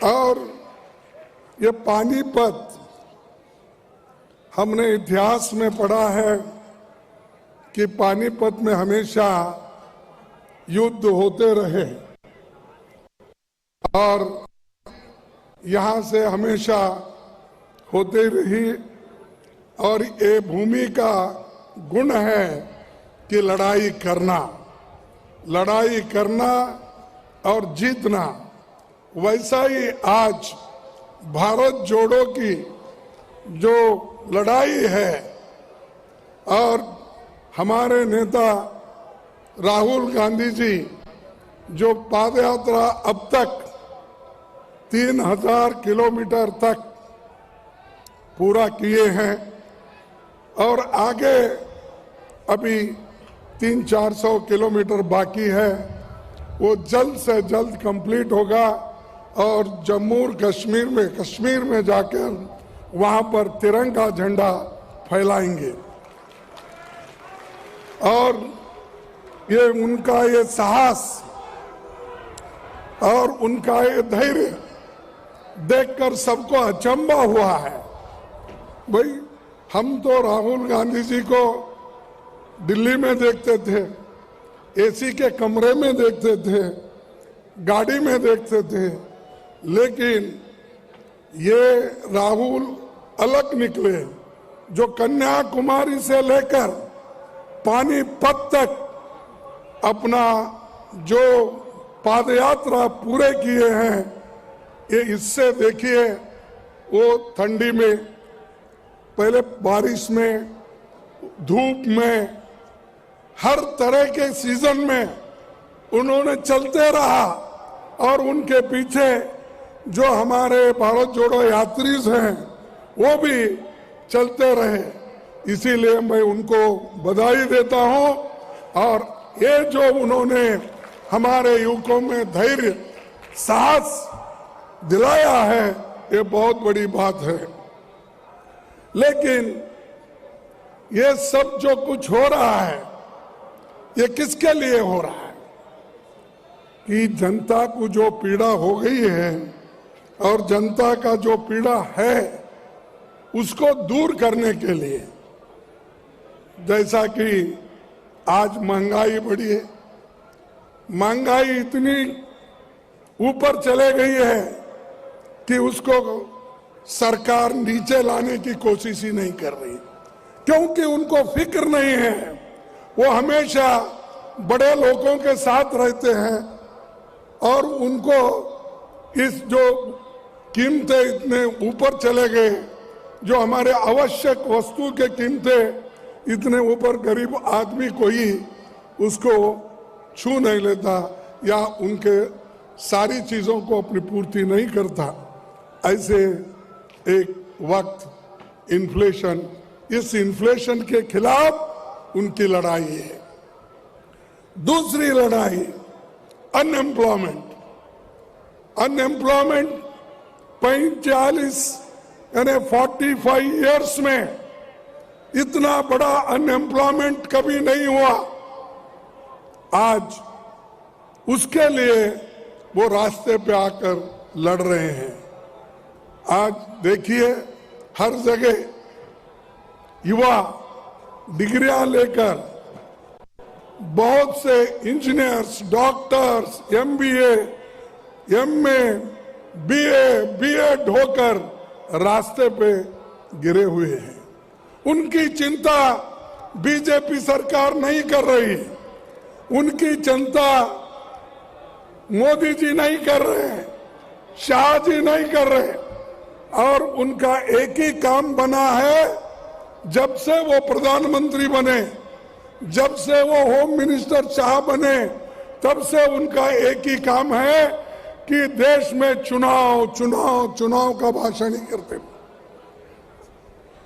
और ये पानीपत, हमने इतिहास में पढ़ा है कि पानीपत में हमेशा युद्ध होते रहे और यहाँ से हमेशा होते रही। और ये भूमि का गुण है कि लड़ाई करना और जीतना। वैसा ही आज भारत जोड़ो की जो लड़ाई है और हमारे नेता राहुल गांधी जी जो पादयात्रा अब तक 3000 किलोमीटर तक पूरा किए हैं और आगे अभी 300-400 किलोमीटर बाकी है, वो जल्द से जल्द कंप्लीट होगा और जम्मू और कश्मीर में जाकर वहां पर तिरंगा झंडा फैलाएंगे। और ये उनका ये साहस और उनका ये धैर्य देखकर सबको अचंभा हुआ है। भाई, हम तो राहुल गांधी जी को दिल्ली में देखते थे, एसी के कमरे में देखते थे, गाड़ी में देखते थे, लेकिन ये राहुल अलग निकले जो कन्याकुमारी से लेकर पानीपत तक अपना जो पादयात्रा पूरे किए हैं। ये इससे देखिए, वो ठंडी में, पहले बारिश में, धूप में, हर तरह के सीजन में उन्होंने चलते रहा और उनके पीछे जो हमारे भारत जोड़ो यात्री हैं वो भी चलते रहे। इसीलिए मैं उनको बधाई देता हूं। और ये जो उन्होंने हमारे युवकों में धैर्य साहस दिलाया है, ये बहुत बड़ी बात है। लेकिन ये सब जो कुछ हो रहा है, ये किसके लिए हो रहा है? कि जनता को जो पीड़ा हो गई है और जनता का जो पीड़ा है उसको दूर करने के लिए, जैसा कि आज महंगाई बढ़ी है, महंगाई इतनी ऊपर चले गई है कि उसको सरकार नीचे लाने की कोशिश ही नहीं कर रही, क्योंकि उनको फिक्र नहीं है। वो हमेशा बड़े लोगों के साथ रहते हैं और उनको इस जो कीमतें इतने ऊपर चले गए, जो हमारे आवश्यक वस्तु के कीमतें इतने ऊपर, गरीब आदमी कोई उसको छू नहीं लेता या उनके सारी चीजों को अपनी पूर्ति नहीं करता। ऐसे एक वक्त इन्फ्लेशन, इस इन्फ्लेशन के खिलाफ उनकी लड़ाई है। दूसरी लड़ाई अनएम्प्लॉयमेंट 45 यानी 45 इयर्स में इतना बड़ा अनएम्प्लॉयमेंट कभी नहीं हुआ। आज उसके लिए वो रास्ते पे आकर लड़ रहे हैं। आज देखिए, हर जगह युवा डिग्रियां लेकर बहुत से engineers, doctors, MBA, MA, BA, B.Ed होकर रास्ते पे गिरे हुए हैं। उनकी चिंता बीजेपी सरकार नहीं कर रही, उनकी चिंता मोदी जी नहीं कर रहे हैं, शाह जी नहीं कर रहे, और उनका एक ही काम बना है, जब से वो प्रधानमंत्री बने, जब से वो होम मिनिस्टर शाह बने, तब से उनका एक ही काम है कि देश में चुनाव चुनाव चुनाव का भाषण ही करते।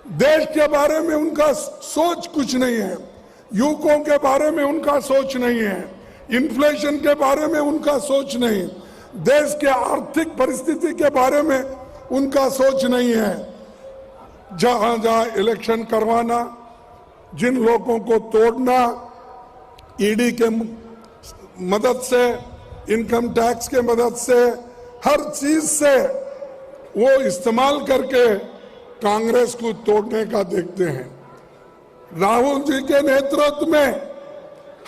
देश के बारे में उनका सोच कुछ नहीं है, युवकों के बारे में उनका सोच नहीं है, इन्फ्लेशन के बारे में उनका सोच नहीं, देश के आर्थिक परिस्थिति के बारे में उनका सोच नहीं है। जहां जहां इलेक्शन करवाना, जिन लोगों को तोड़ना, ईडी के मदद से, इनकम टैक्स के मदद से, हर चीज से वो इस्तेमाल करके कांग्रेस को तोड़ने का देखते हैं। राहुल जी के नेतृत्व में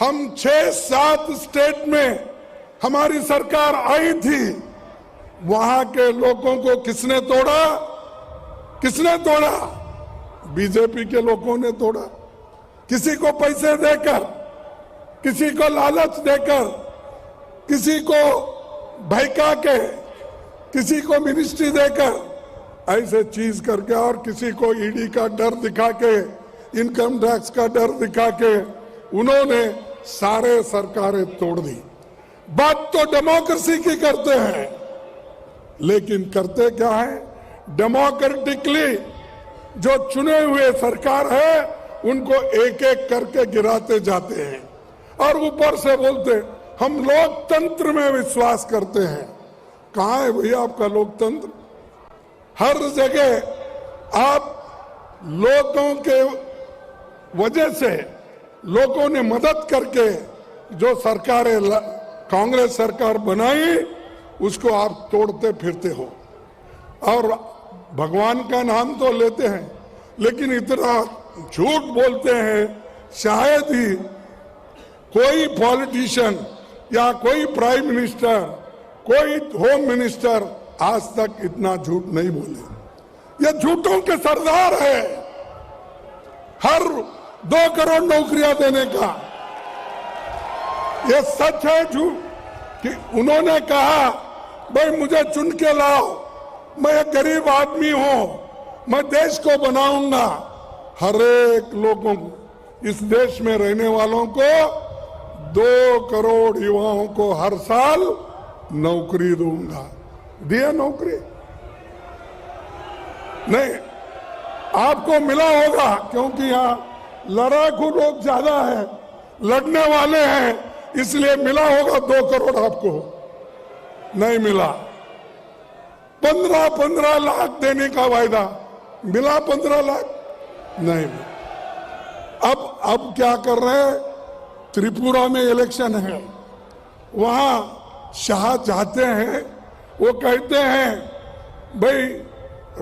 हम 6-7 स्टेट में हमारी सरकार आई थी, वहां के लोगों को किसने तोड़ा? किसने तोड़ा? बीजेपी के लोगों ने तोड़ा। किसी को पैसे देकर, किसी को लालच देकर, किसी को बहका के, किसी को मिनिस्ट्री देकर, ऐसे चीज करके, और किसी को ईडी का डर दिखा के, इनकम टैक्स का डर दिखा के उन्होंने सारे सरकारें तोड़ दी। बात तो डेमोक्रेसी की करते हैं, लेकिन करते क्या है? डेमोक्रेटिकली जो चुने हुए सरकार है उनको एक एक करके गिराते जाते हैं और ऊपर से बोलते हम लोकतंत्र में विश्वास करते हैं। कहाँ है भैया आपका लोकतंत्र? हर जगह आप लोगों के वजह से, लोगों ने मदद करके जो सरकारें कांग्रेस सरकार बनाई उसको आप तोड़ते फिरते हो और भगवान का नाम तो लेते हैं, लेकिन इतना झूठ बोलते हैं। शायद ही कोई पॉलिटिशियन या कोई प्राइम मिनिस्टर, कोई होम मिनिस्टर आज तक इतना झूठ नहीं बोले। ये झूठों के सरदार है। हर 2 करोड़ नौकरियां देने का ये सच है झूठ कि उन्होंने कहा भाई मुझे चुन के लाओ, मैं एक गरीब आदमी हूं, मैं देश को बनाऊंगा, हर एक लोगों को, इस देश में रहने वालों को 2 करोड़ युवाओं को हर साल नौकरी दूंगा। दिया नौकरी? नहीं, आपको मिला होगा क्योंकि यहाँ लड़ाकू लोग ज्यादा है, लड़ने वाले हैं, इसलिए मिला होगा 2 करोड़ आपको। नहीं मिला। 15 लाख देने का वायदा मिला, 15 लाख नहीं मिला। अब क्या कर रहे हैं? त्रिपुरा में इलेक्शन है, वहां शाह चाहते हैं, वो कहते हैं भाई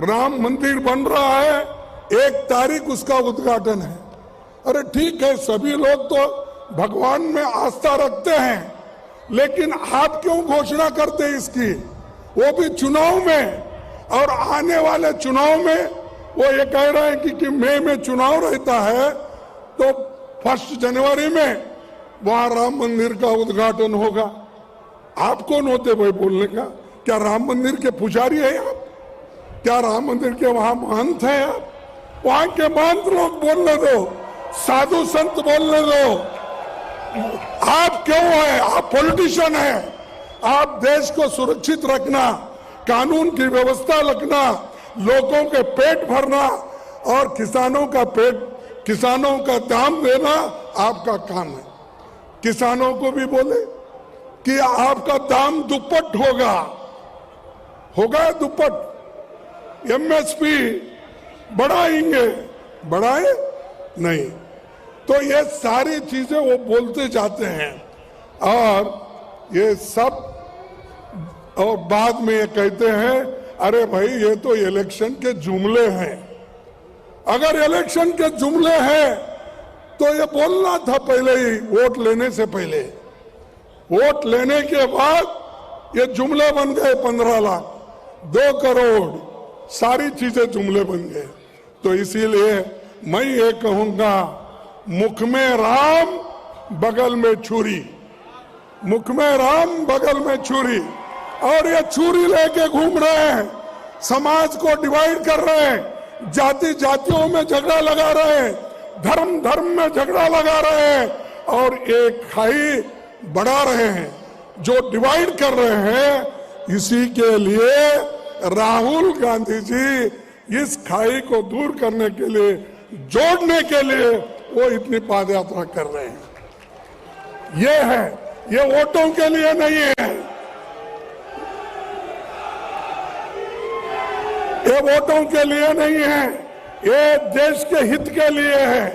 राम मंदिर बन रहा है, 1 तारीख उसका उद्घाटन है। अरे ठीक है, सभी लोग तो भगवान में आस्था रखते हैं, लेकिन आप क्यों घोषणा करते इसकी? वो भी चुनाव में, और आने वाले चुनाव में वो ये कह रहे हैं कि मई में चुनाव रहता है तो 1 जनवरी में वहां राम मंदिर का उद्घाटन होगा। आप कौन होते भाई बोलने का? क्या राम मंदिर के पुजारी है आप? क्या राम मंदिर के वहां महंत हैं आप? वहां के महंत लोग बोलने दो, साधु संत बोलने दो। आप क्यों है? आप पॉलिटिशियन हैं। आप देश को सुरक्षित रखना, कानून की व्यवस्था रखना, लोगों के पेट भरना और किसानों का दाम देना आपका काम है। किसानों को भी बोले कि आपका दाम दुप्पट होगा दुप्पट। एमएसपी बढ़ाएंगे, बढ़ाए नहीं। तो ये सारी चीजें वो बोलते जाते हैं और ये सब, और बाद में ये कहते हैं अरे भाई ये तो इलेक्शन के जुमले हैं। अगर इलेक्शन के जुमले हैं तो ये बोलना था पहले ही, वोट लेने से पहले। वोट लेने के बाद ये जुमले बन गए। 15 लाख, 2 करोड़, सारी चीजें जुमले बन गए। तो इसीलिए मैं ये कहूंगा, मुख में राम बगल में छुरी, मुख में राम बगल में छुरी, और ये छुरी लेके घूम रहे हैं, समाज को डिवाइड कर रहे हैं, जाति जातियों में झगड़ा लगा रहे हैं, धर्म धर्म में झगड़ा लगा रहे हैं और एक खाई बढ़ा रहे हैं। जो डिवाइड कर रहे हैं, इसी के लिए राहुल गांधी जी इस खाई को दूर करने के लिए, जोड़ने के लिए वो इतनी पद यात्रा कर रहे हैं। ये है, ये वोटों के लिए नहीं है, ये वोटों के लिए नहीं है, ये देश के हित के लिए है,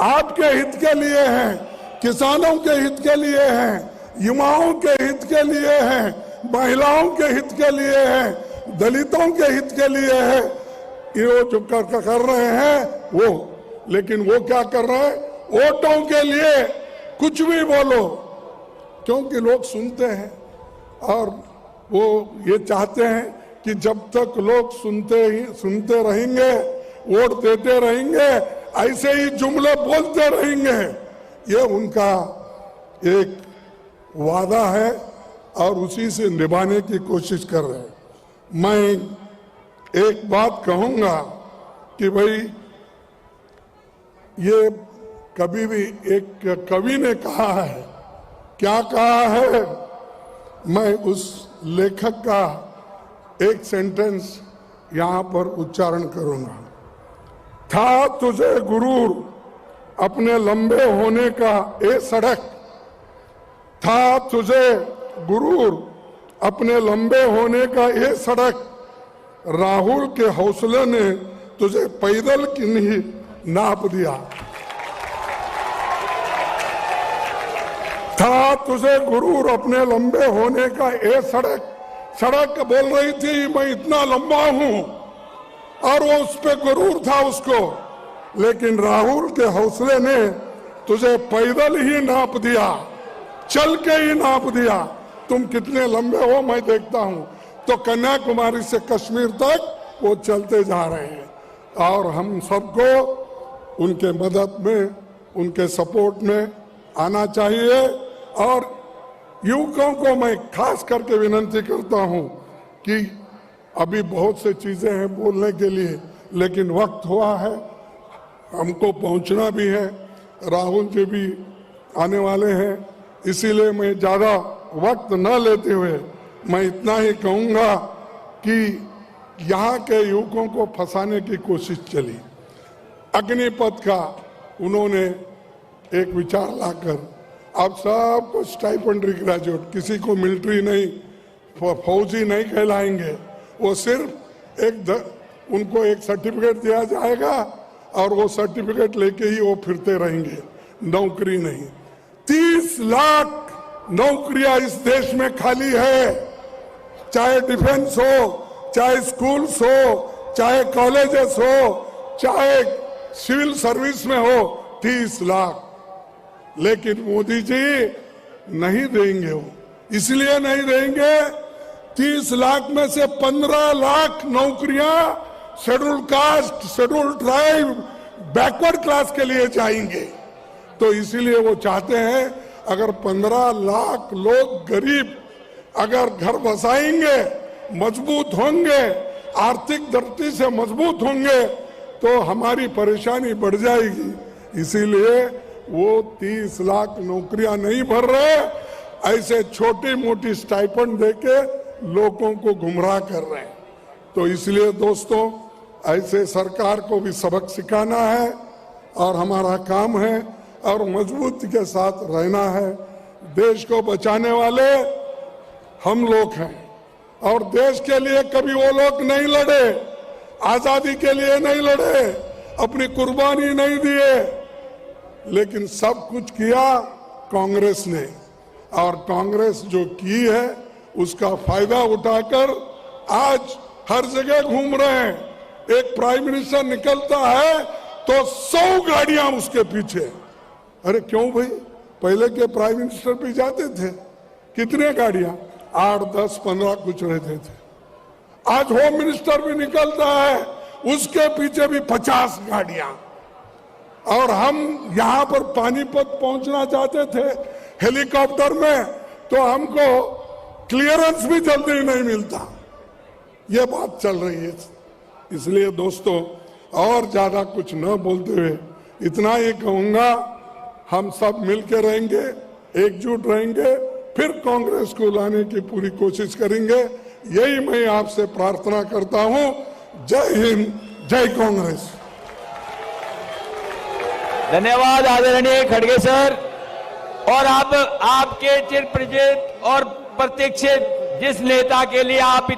आपके हित के लिए है, किसानों के हित के लिए है, युवाओं के हित के लिए है, महिलाओं के हित के लिए है, दलितों के हित के लिए है। ये जो कर रहे हैं वो, लेकिन वो क्या कर रहे हैं? वोटों के लिए कुछ भी बोलो, क्योंकि लोग सुनते हैं और वो ये चाहते हैं कि जब तक लोग सुनते रहेंगे, वोट देते रहेंगे, ऐसे ही जुमले बोलते रहेंगे। ये उनका एक वादा है और उसी से निभाने की कोशिश कर रहे हैं। मैं एक बात कहूंगा कि भाई ये कभी भी एक कवि ने कहा है, क्या कहा है, मैं उस लेखक का एक सेंटेंस यहां पर उच्चारण करूंगा। था तुझे गुरूर अपने लंबे होने का ए सड़क, था तुझे गुरूर अपने लंबे होने का ये सड़क, राहुल के हौसले ने तुझे पैदल की नहीं नाप दिया। था तुझे गुरूर अपने लंबे होने का ये सड़क, सड़क बोल रही थी मैं इतना लंबा हूं और वो उस पे गुरूर था उसको, लेकिन राहुल के हौसले ने तुझे पैदल ही नाप दिया, चल के ही नाप दिया। तुम कितने लंबे हो मैं देखता हूं। तो कन्याकुमारी से कश्मीर तक वो चलते जा रहे हैं और हम सबको उनके मदद में, उनके सपोर्ट में आना चाहिए। और युवकों को मैं खास करके विनती करता हूं कि अभी बहुत से चीजें हैं बोलने के लिए, लेकिन वक्त हुआ है, हमको पहुंचना भी है, राहुल जी भी आने वाले हैं, इसीलिए मैं ज्यादा वक्त न लेते हुए मैं इतना ही कहूंगा कि यहाँ के युवकों को फंसाने की कोशिश चली। अग्निपथ का उन्होंने एक विचार लाकर अब सबको स्टाइपेंडरी ग्रेजुएट, किसी को मिलिट्री नहीं, फौजी नहीं कहलाएंगे, वो सिर्फ उनको एक सर्टिफिकेट दिया जाएगा और वो सर्टिफिकेट लेके ही वो फिरते रहेंगे, नौकरी नहीं। 30 लाख नौकरियां इस देश में खाली है, चाहे डिफेंस हो, चाहे स्कूल्स हो, चाहे कॉलेजेस हो, चाहे सिविल सर्विस में हो, 30 लाख। लेकिन मोदी जी नहीं देंगे, वो इसलिए नहीं देंगे, 30 लाख में से 15 लाख नौकरियां schedule caste, schedule tribe, backward class के लिए जाएंगे। तो इसीलिए वो चाहते हैं अगर 15 लाख लोग गरीब अगर घर बसाएंगे, मजबूत होंगे, आर्थिक दृष्टि से मजबूत होंगे, तो हमारी परेशानी बढ़ जाएगी। इसीलिए वो 30 लाख नौकरियां नहीं भर रहे, ऐसे छोटी मोटी स्टाइपेंड देके लोगों को गुमराह कर रहे हैं। तो इसलिए दोस्तों, ऐसे सरकार को भी सबक सिखाना है और हमारा काम है और मजबूती के साथ रहना है। देश को बचाने वाले हम लोग हैं और देश के लिए कभी वो लोग नहीं लड़े, आजादी के लिए नहीं लड़े, अपनी कुर्बानी नहीं दिए, लेकिन सब कुछ किया कांग्रेस ने। और कांग्रेस जो की है उसका फायदा उठाकर आज हर जगह घूम रहे हैं। एक प्राइम मिनिस्टर निकलता है तो 100 गाड़ियां उसके पीछे। अरे क्यों भाई, पहले के प्राइम मिनिस्टर भी जाते थे, कितने गाड़ियां, 8, 10, 15 कुछ रहते थे। आज होम मिनिस्टर भी निकलता है, उसके पीछे भी 50 गाड़ियां। और हम यहां पर पानीपत पहुंचना चाहते थे हेलीकॉप्टर में, तो हमको क्लियरेंस भी जल्दी नहीं मिलता। ये बात चल रही है। इसलिए दोस्तों, और ज्यादा कुछ न बोलते हुए इतना ही कहूंगा, हम सब मिलकर रहेंगे, एकजुट रहेंगे, फिर कांग्रेस को लाने की पूरी कोशिश करेंगे। यही मैं आपसे प्रार्थना करता हूं। जय हिंद, जय कांग्रेस। धन्यवाद आदरणीय खड़गे सर। और अब आपके चिर परिचित और प्रतीक्षित जिस नेता के लिए आप